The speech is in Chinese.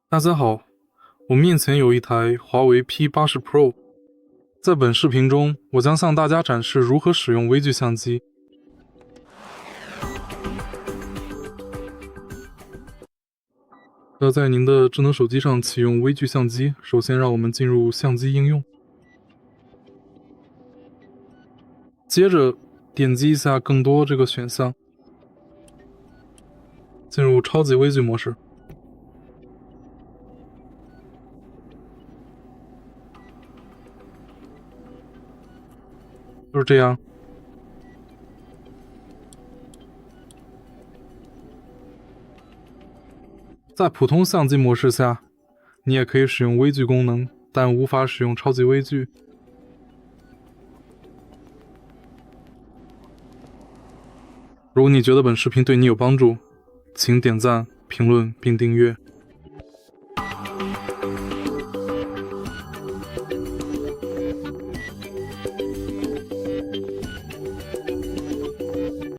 大家好，我面前有一台华为 P80 Pro。在本视频中，我将向大家展示如何使用微距相机。要在您的智能手机上启用微距相机，首先让我们进入相机应用，接着点击一下更多这个选项，进入超级微距模式。就是这样。在普通相机模式下，你也可以使用微距功能，但无法使用超级微距。如果你觉得本视频对你有帮助，请点赞、评论并订阅。